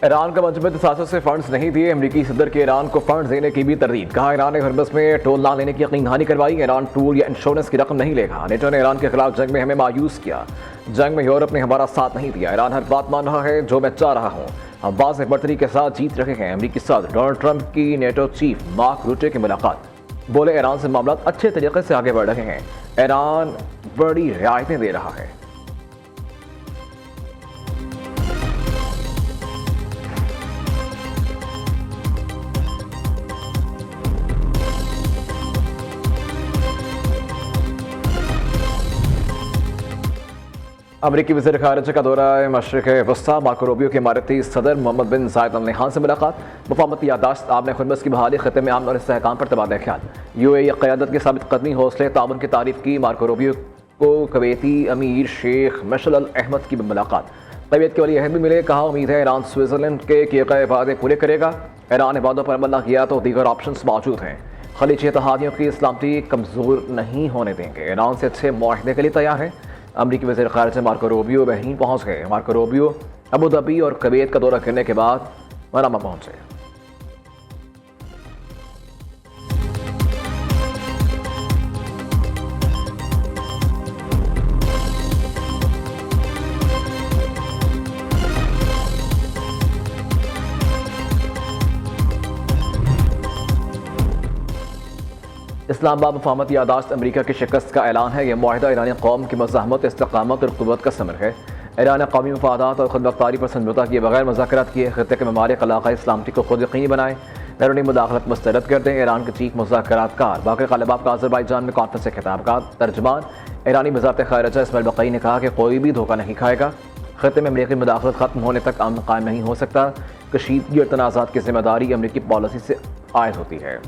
Iran का मंसूबे तसासुस से फंड्स नहीं दिए। अमरीकी सदर के ईरान को फंड्स देने की भी तरदीद। कहा ईरान ने हरमस में टोल ना लेने की यकीन दहानी करवाई। ईरान टूल या इंश्योरेंस की रकम नहीं लेगा। नेटो ने ईरान के खिलाफ जंग में हमें मायूस किया। जंग में यूरोप ने हमारा साथ नहीं दिया। ईरान हर बात मान रहा है जो मैं चाह रहा हूँ। हम वाज़ेह बर्तरी के साथ जीत रहे हैं। अमरीकी सदर डोनाल्ड ट्रंप की नेटो चीफ मार्क रूटे की मुलाकात। बोले ईरान से मामला अच्छे तरीके से आगे बढ़ रहे हैं। ईरान बड़ी रियायतें दे रहा है। अमरीकी वज़ीर ख़ारिजा का दौरा मशरिक़ वस्ता। मार्को रूबियो के इमारती सदर मोहम्मद बिन ज़ायद अल नहयान से मुलाकात। मुफाहमती याददाश्त आपने खुरमस की बहाली, ख़त्े में अमन और इस्तेहकाम पर तबादला ख्याल। UAE क़यादत की साबित कदमी, हौसले ताउन की तारीफ़ की। मार्को रूबियो को कुवैती अमीर शेख मशअल अल अहमद की मुलाकात। तबीयत के वली अहद भी मिले। कहा उम्मीद है ईरान स्विट्ज़रलैंड के किए गए वादे पूरे करेगा। ईरान ने वादों पर अमल न किया तो दीगर ऑप्शंस मौजूद हैं। खलीजी इत्तेहादियों की सलामती कमज़ोर नहीं होने देंगे। ईरान से अच्छे मुआहदे के लिए तैयार हैं। अमरीकी वज़ीर ख़ारिजा मार्को रूबियो बहरीन पहुँच गए। मार्को रूबियो अबू धाबी और कुवैत का दौरा करने के बाद मनामा पहुँचे। इस्लामाबाद मुफाहमती याददाश्त अमरीका की शिकस्त का ऐलान है। यह मुआहिदा ईरानी कौम की मज़ाहमत, इस्तकामत और क़ुव्वत का समर है। ईरान ने कौमी मफादात और खुदमुख्तारी पर समझौता किए बगैर मुज़ाकरात किए। ख़त्े के ममालिक इलाक़ाई सलामती को खुद यकीनी बनाए। बैरूनी मुदाखलत मुस्तरद कर दें। ईरान के चीफ मुज़ाकरातकार बाक़ी ग़ालिबाफ का अज़रबाईजान में कॉन्फ्रेंस से खिताब का तर्जमान ईरानी वज़ारत ख़ारिजा इस्माइल बक़ई ने कहा कि कोई भी धोखा नहीं खाएगा। ख़त्े में अमरीकी मुदाखलत ख़त्म होने तक अमन कायम नहीं हो सकता। कशीदगी और तनाज़ात की ज़िम्मेदारी अमरीकी पॉलिसी से आयद होती है।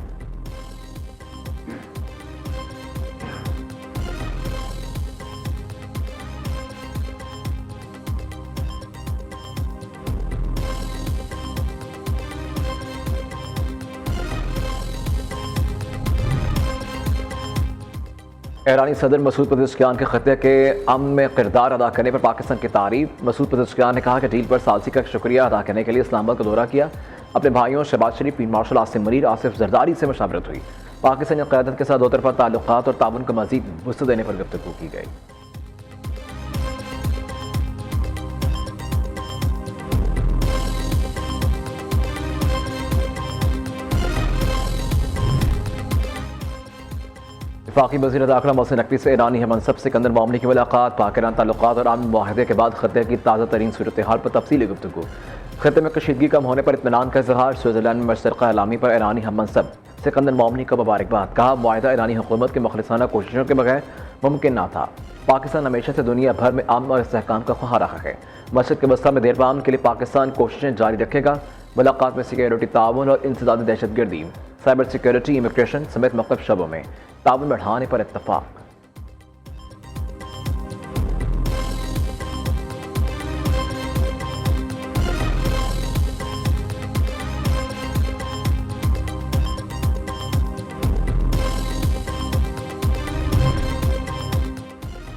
ईरानी सदर मसूद पज़ेश्कियान के ख़त्े के अमन में किरदार अदा करने पर पाकिस्तान की तारीफ। मसूद पज़ेश्कियान ने कहा कि डील पर सालसी का शुक्रिया अदा करने के लिए इस्लामाबाद का दौरा किया। अपने भाइयों शहबाज शरीफ, फील्ड मार्शल आसिम मुनीर, आसिफ जरदारी से मुशावरत हुई। पाकिस्तानी क़यादत के साथ दो तरफ़ा ताल्लुकात और ताउन को मज़ीद वुसअत देने पर गुफ्तगू की गई। वफाकी वज़ीर दाखिला मोहसिन नकवी से ईरानी हम मनसब सिकंदर मामले की मुलाकात। पाक ईरान ताल्लुकात और अमन मुआहदे के बाद ख़त्े की ताज़ा तरीन सूरत हाल पर तफसीली गुफ्तगू। ख़त्े में कशीदगी कम होने पर इत्मीनान का इज़हार। स्विट्ज़रलैंड में मशतरका एलामी पर ईरानी हम मनसब सिकंदर मामले को मुबारकबाद। कहा मुआहदा ईरानी हुकूमत की मुखलिसाना कोशिशों के बगैर मुमकिन न था। पाकिस्तान हमेशा से दुनिया भर में अमन और इस्तेहकाम का ख्वाह रहा है। मशरिक़ वस्ता में देर पामन के लिए पाकिस्तान कोशिशें जारी रखेगा। मुलाकात में सिक्योरिटी ताउन और इंसदादी दहशतगर्दी, साइबर सिक्योरिटी, इमिग्रेशन समेत मुख्तलिफ शबों में ताउन बढ़ाने पर इत्तफाक।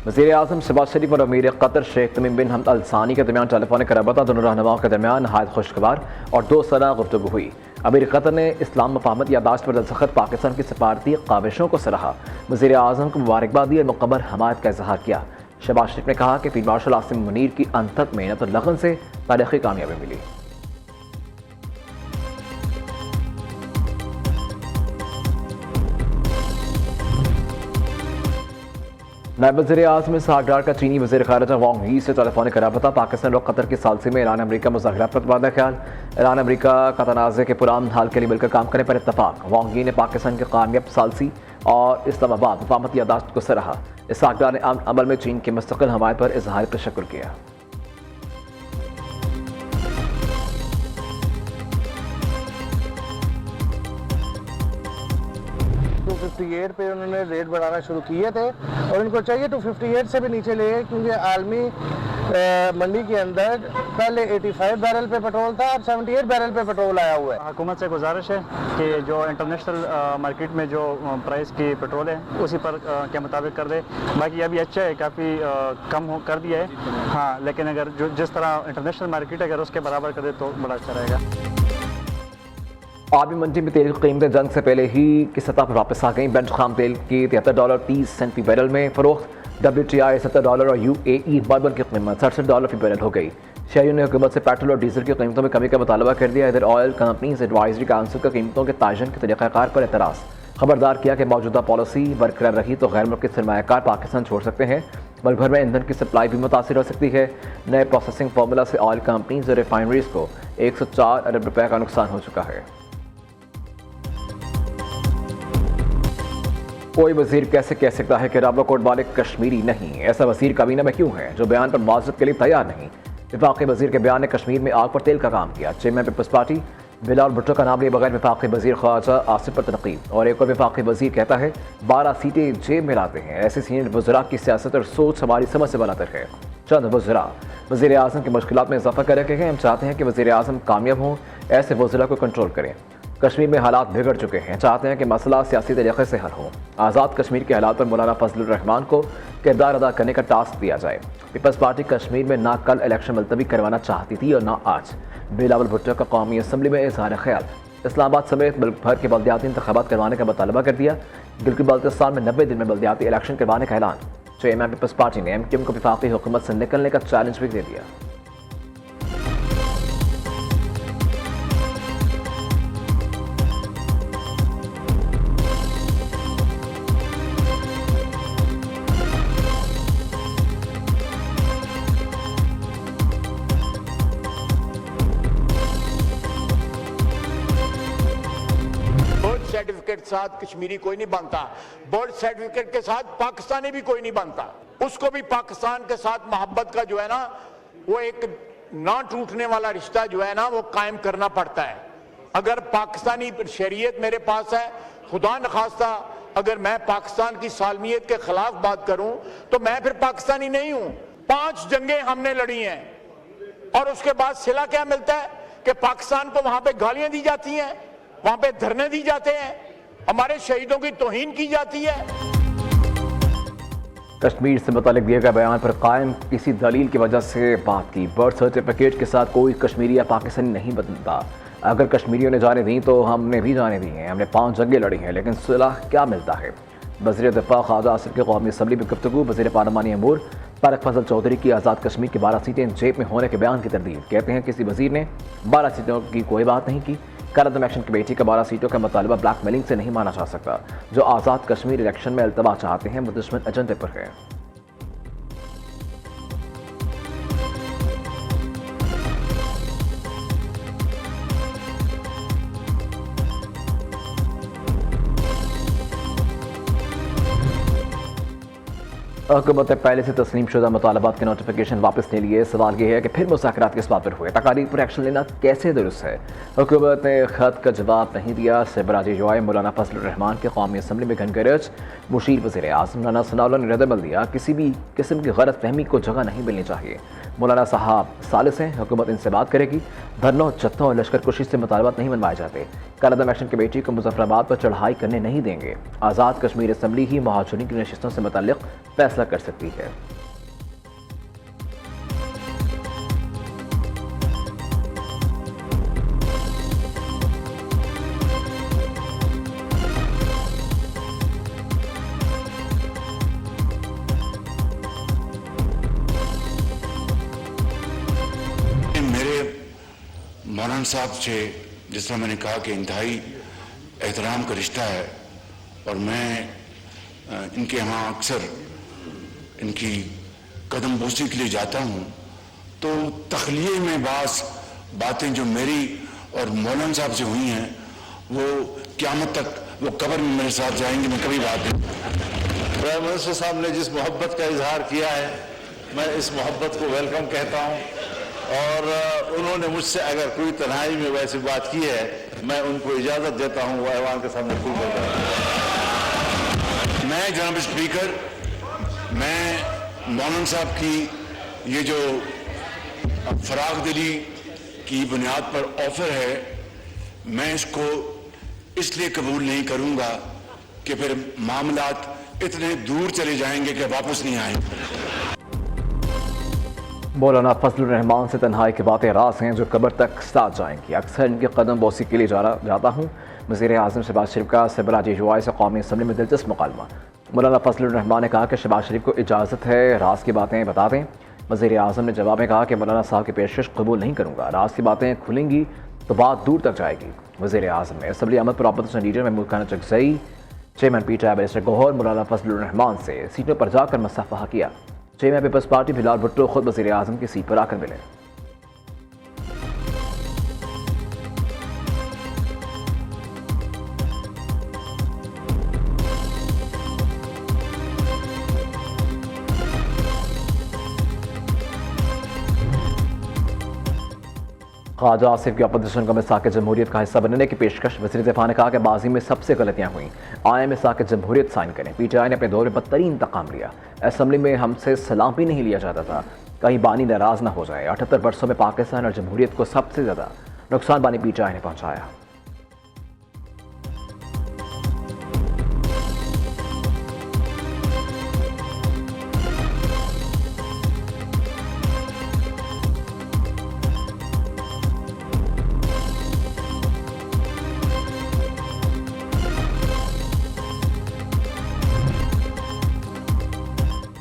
वज़ीर आज़म शहबाज शरीफ और अमीर कतर शेख तमीम बिन हमद अल सानी के दरमियान टेलीफोनिक रबता दोनों रहनुमाओं के दरमियान नहायत खुशगवार और दोस्ताना गुफ्तगू हुई। अमीर कतर ने इस्लाम मुफाहमत याददाश्त पर दस्तखत पाकिस्तान की सफारती काविशों को सराहा। वज़ीर आज़म को मुबारकबाद दी और मुकम्मल हमायत का इजहार किया। शहबाज शरीफ ने कहा कि फील्ड मार्शल आसिम मुनीर की अनथक मेहनत और लगन से तारीख़ी कामयाबी मिली। नायब वज़ीर आज़म इसहाक़ डार का चीनी वज़ीर ख़ारिजा वांग यी से टेलीफोनिक रबता। पाकिस्तान और कतर की सालसी में ईरान अमरीका मुज़ाकरात पर तबादला ख्याल। ईरान अमरीका का तनाज़े के पुरान हाल के लिए मिलकर काम करने पर इत्तफाक। वांग यी ने पाकिस्तान के कामयाब सालसी और इस्लामाबाद मुफाहमती याददाश्त को सराहा। इसहाक़ डार ने अमल में चीन की मुस्तक़िल हमायत पर इज़हार तशक्कुर किया। 258 पे उन्होंने रेट बढ़ाना शुरू किए थे और इनको चाहिए 258 से भी नीचे ले, क्योंकि आलमी मंडी के अंदर पहले 85 बैरल पे पेट्रोल था, अब 78 बैरल पे पेट्रोल आया हुआ है। हुकूमत से गुजारिश है कि जो इंटरनेशनल मार्केट में जो प्राइस की पेट्रोल है उसी पर के मुताबिक कर दे। बाकी अभी अच्छा है, काफ़ी कम कर दिया है, हाँ, लेकिन अगर जो जिस तरह इंटरनेशनल मार्केट है अगर उसके बराबर कर दे तो बड़ा अच्छा रहेगा। आलमी मंडी में तेल की कीमतें जंग से पहले ही की सतह पर वापस आ गई। बेंच खाम तेल की $73.30 फी बैरल में फरोख्त, WTI $70 और UAE बर्बन की कीमत $67 फी बैरल हो गई। शहरियों ने हुकूमत से पेट्रोल और डीजल की कीमतों में कमी का मुतालबा कर दिया। इधर ऑयल कंपनीज एडवाइजरी काउंसिल का कीमतों के तयन के तरीक़ाकार पर एतराज़ खबरदार किया कि मौजूदा पॉलिसी बरकरार रही तो गैर मुल्की सरमायाकार पाकिस्तान छोड़ सकते हैं। मुल्क भर में ईंधन की सप्लाई भी मुतासिर हो सकती है। नए प्रोसेसिंग फार्मूला से ऑयल कंपनीज और रिफाइनरीज को 104 अरब रुपये का नुकसान हो चुका है। कोई वजीर कैसे कह सकता है कि रावलकोट वाले कश्मीरी नहीं? ऐसा वजीर काबीना में क्यों है जो बयान पर माजरत के लिए तैयार नहीं? विफाकी वजीर के बयान ने कश्मीर में आग पर तेल का काम किया। Chairman peoples party Bilal Bhutto का नाम लिए बगैर विफाकी वजीर ख्वाजा आसिफ पर तनकीद। और एक और विफाकी वजीर कहता है 12 सीटें जेब में लाते हैं। ऐसे सीनियर वज़रा की सियासत और सोच हमारी समझ से बलातर है। चंद वज़रा वज़ीर आज़म की मुश्किलात में इजाफा कर रखे हैं। हम चाहते हैं कि वज़ीर आज़म कामयाब हों, ऐसे वज़रा को कंट्रोल करें। कश्मीर में हालात बिगड़ चुके हैं, चाहते हैं कि मसला सियासी तरीके से हल हो। आज़ाद कश्मीर के हालात पर मौलाना फजलुर रहमान को किरदार अदा करने का टास्क दिया जाए। पीपल्स पार्टी कश्मीर में ना कल इलेक्शन मुलतवी करवाना चाहती थी और ना आज। बिलावल भुट्टो का कौमी असम्बली में इजहार ख्याल। इस्लामाबाद समेत मुल्क भर के बल्दियाती इंतखाबात करवाने का मुतालबा कर दिया। गिलगित बाल्तिस्तान में 90 दिन में बल्दियाती इलेक्शन करवाने का ऐलान। चेयरमैन पीपल्स पार्टी ने MQM को विफाकी हुकूमत से निकलने का चैलेंज भी दे दिया। सर्टिफिकेट के साथ कश्मीरी कोई नहीं बनता, बर्थ सर्टिफिकेट के साथ पाकिस्तानी भी कोई नहीं बनता। उसको भी पाकिस्तान के साथ मोहब्बत का जो है ना, वो एक ना टूटने वाला रिश्ता जो है ना, वो कायम करना पड़ता है। अगर पाकिस्तानी शरीयत मेरे पास है, खुदा न खास्ता अगर मैं पाकिस्तान की सालमियत के खिलाफ बात करूं तो मैं फिर पाकिस्तानी नहीं हूं। 5 जंगें हमने लड़ी हैं और उसके बाद सिला क्या मिलता है कि पाकिस्तान को वहां पे गालियां दी जाती हैं, वहां पे धरने दी जाते हैं, हमारे शहीदों की तौहीन की जाती है। कश्मीर से मुतालिक दिए गए बयान पर कायम किसी दलील की वजह से बात की। बर्थ सर्टिफिकेट के साथ कोई कश्मीरी या पाकिस्तानी नहीं बनता। अगर कश्मीरियों ने जाने दी तो हमने भी जाने दी हैं। हमने 5 जंगें लड़ी हैं, लेकिन सुलह क्या मिलता है? वज़ीर दिफा ख्वाजा आसिफ की कौमी असम्बली में गुफ्तगू। वज़ीर पार्लिमानी अमूर तारिक फजल चौधरी की आज़ाद कश्मीर की 12 सीटें जेब में होने के बयान की तरदीद। कहते हैं किसी वज़ीर ने 12 सीटों की कोई बात नहीं की। करदम एक्शन कमेटी का 12 सीटों का मुतालबा ब्लैकमेलिंग से नहीं माना जा सकता। जो आज़ाद कश्मीर इलेक्शन में अल्तबा चाहते हैं वो दुश्मन एजेंडे पर है। हुकूमत ने पहले से तस्लीम शुदा मुतालबात के नोटिफिकेशन वापस ले लिए। सवाल यह है कि फिर मुज़ाकरात किस बात पर हुए? तकारीर पर एक्शन लेना कैसे दुरुस्त है? हुकूमत ने खत का जवाब नहीं दिया। सरबराह जॉय मौलाना फजलुर रहमान के कौमी असम्बली में घनगरज। मुशीर वज़ीर आज़म मौलाना सनाउल्लाह ने रद्दमल दिया। किसी भी किस्म की गलत फहमी को जगह नहीं मिलनी चाहिए। मौलाना साहब सालिस हैं, हुकूमत इनसे बात करेगी। धरनों, जत्थों और लश्कर कुशी से मुतालबात नहीं मनवाए जाते। करदम एक्शन कमेटी को मुजफ्फराबाद पर चढ़ाई करने नहीं देंगे। आज़ाद कश्मीर असम्बली ही महाजरीन की नशिस्तों से मुतल्लिक़ फैसला कर सकती है। मेरे मौलाना साहब से जिस तरह मैंने कहा कि इंतहाई एहतराम का रिश्ता है और मैं इनके यहाँ अक्सर इनकी कदम बोसी के लिए जाता हूँ, तो तखलिए में बातें जो मेरी और मौलाना साहब से हुई हैं वो क़यामत तक वो कब्र में मेरे साथ जाएंगे। मैं कभी बात नहीं। प्राइम मिनिस्टर साहब ने जिस मोहब्बत का इजहार किया है, मैं इस मोहब्बत को वेलकम कहता हूँ और उन्होंने मुझसे अगर कोई तन्हाई में वैसी बात की है, मैं उनको इजाज़त देता हूँ वो ऐवान के सामने खुल देता हूँ। मैं जनाब स्पीकर, मैं मौलाना साहब की ये जो फराग दिली की बुनियाद पर ऑफर है, मैं इसको इसलिए कबूल नहीं करूंगा कि फिर मामलात इतने दूर चले जाएंगे कि वापस नहीं आएंगे। मौलाना फजलुर रहमान से तन्हाई की बातें रास हैं जो कब्र तक साथ जाएंगी। अक्सर इनके कदम बोसी के लिए जाता हूँ। वज़ीर आज़म शहबाज शरीफ का सिबरा जीजुआई से कौमी असम्बली में दिलचस्प मुकालमा। मौलाना फजलुर रहमान ने कहा कि शहबाज शरीफ को इजाज़त है रास की बातें बता दें। वज़ीर आज़म ने जवाब में कहा कि मौलाना साहब की पेशकश कबूल नहीं करूँगा, रास की बातें खुलेंगी तो बात दूर तक जाएगी। वज़ीर आज़म ने असम्बली अहमद पर opposition leader Mahmood Khan Chakzai, chairman PTI barrister Gohar Maulana Fazlur Rehman से सीटों पर जाकर मुसाफहा किया। Chairman peoples party Bilal Bhutto खुद वज़ीर आज़म की सीट पर आकर मिले। ख्वाजा आसिफ की अपोजिशन को मिसाक जमहूरियत का हिस्सा बनने की पेशकश। वज़ीर दिफा ने कहा कि माजी में सबसे गलतियां हुई, आए मिसाक जमहूरियत साइन करें। पीटीआई ने अपने दौर में बदतरीन इंतकाम लिया। असम्बली में हमसे सलाम भी नहीं लिया जाता था, कहीं बानी नाराज ना हो जाए। 78 वर्षों में पाकिस्तान और जमहूरियत को सबसे ज़्यादा नुकसान बानी पीटीआई ने पहुँचाया।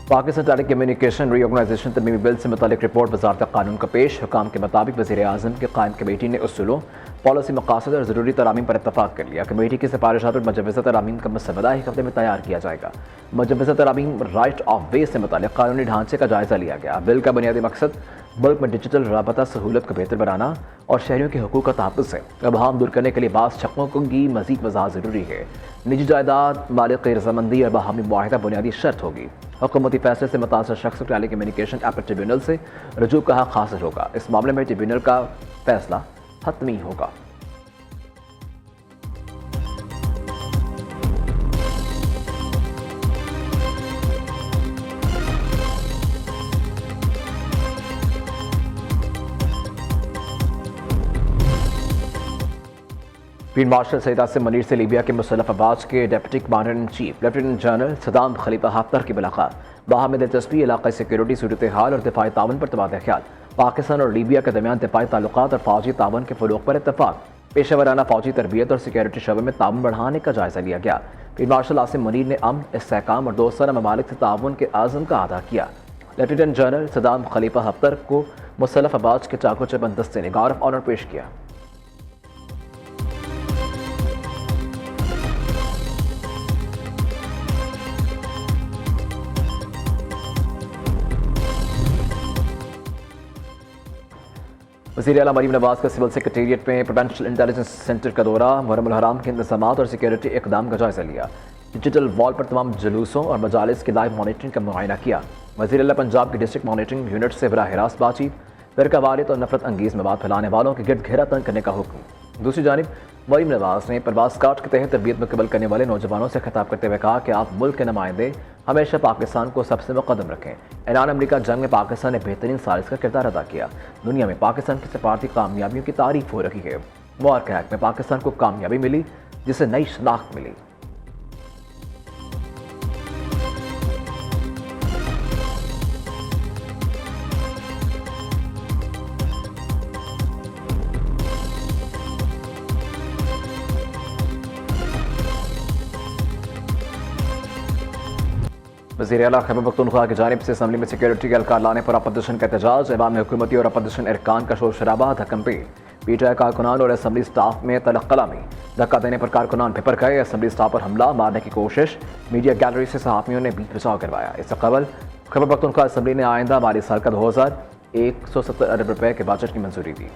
पाकिस्तान टेली कम्युनिकेशन रीऑर्गेनाइजेशन तरमीमी बिल से मुतालिक रिपोर्ट वजारत कानून का पेश। हुकाम के मुताबिक वज़ीर आज़म के कायम कमेटी ने उसूलों, पॉलिसी मकासद और ज़रूरी तरामीम पर इतफाक़ कर लिया। कमेटी की सिफारिशात और मुजव्वज़ा तरामीम का मसवदा एक हफ्ते में तैयार किया जाएगा। मुजव्वज़ा तरामीम राइट ऑफ वे से मुतालिक कानूनी ढांचे का जायज़ा लिया गया। बिल का बुनियादी मकसद मुल्क में डिजिटल राबता सहूलत को बेहतर बनाना और शहरियों के हकूक़ का तहफ़्फ़ुज़ है। अबहाम दूर करने के लिए बास छक्कों की मज़ीद वज़ाहत ज़रूरी है। निजी जायदाद, मालिक रजामंदी और बाहमी मुआहिदा बुनियादी शर्त होगी। हुकूमती फैसले से मुतासर शख्स को टेली कम्युनिकेशन एक्ट ट्रिब्यूनल से रजू का हक़ हासिल होगा। इस मामले में ट्रिब्यूनल का फैसला हतमी होगा। फील्ड मार्शल सईद आसिम मनीर से लीबिया के मुसल्लफ अफवाज के deputy commander in chief lieutenant general Saddam Khalifa Haftar की मुलाकात। बाहमी दिलचस्पी, इलाक़ाई सिक्योरिटी सूरत हाल और दिफाई तावन पर तबादला ख्याल। पाकिस्तान और लीबिया के दरमियान दिफाई ताल्लुकात और फौजी तावन के फ़रोग़ पर इत्तफ़ाक़। पेशेवराना फौजी तरबियत और सिक्योरिटी शोबे में तावन बढ़ाने का जायज़ा लिया गया। फील्ड मार्शल आसिम मनीर ने अमन, इस्तेहकाम और दोस्ताना ममालिक से तावन के आज़म का अदा किया। Lieutenant general Saddam Khalifa Haftar को मुसल्लफ अफवाज के चाको चबंद दस्ते ने गार्ड ऑफ ऑनर पेश किया। वज़ीर आला मरीम नवाज का सिविल सेक्रेटेरिएट में प्रोविंशियल इंटेलिजेंस सेंटर का दौरा। मुहर्रम उल हराम के इंतज़ामात और सिक्योरिटी इक़दाम का जायज़ा लिया। डिजिटल वॉल पर तमाम जुलूसों और मजालिस की लाइव मॉनिटरिंग का मुआयना किया। वज़ीर आला पंजाब की डिस्ट्रिक्ट मॉनिटरिंग यूनिट से बराह रास्त बातचीत। फ़िरक़ावारियत और नफरत अंगेज़ मवाद फैलाने वालों के गिरद घेरा तंग करने का हुक्म। दूसरी जानिब मरीम नवाज ने परवाज़ कार्ड के तहत तरबियत मुकम्मल करने वाले नौजवानों से खिताब करते हुए कहा कि आप मुल्क के नुमाइंदे हमेशा पाकिस्तान को सबसे मुक़द्दम रखें। ऐलान अमरीका जंग में पाकिस्तान ने बेहतरीन साजिश का किरदार अदा किया। दुनिया में पाकिस्तान की सफारती कामयाबियों की तारीफ हो रही है। मुबारक हैक में पाकिस्तान को कामयाबी मिली जिससे नई शनाख्त मिली। वज़ीर आला खैबर पख्तूनख्वा की जानिब से असम्बली में सिक्योरिटी के एहलकार लाने पर अपोजिशन का एहतजाज। ऐवान में हुकूमती और अपोजिशन अरकान का शोर शराबा, धक्कम पे। पीटीआई कारकुनान और असम्बली स्टाफ में तलख कलामी। धक्का देने पर कारकुनान भिपर गए। असम्बली स्टाफ पर हमला, मारने की कोशिश। मीडिया गैलरी से सहाफ़ियों ने बीच बचाव करवाया। इससे कबल खैबर पख्तूनख्वा असम्बली ने आइंदा माली साल का 2170 अरब रुपए के बजट की मंजूरी दी।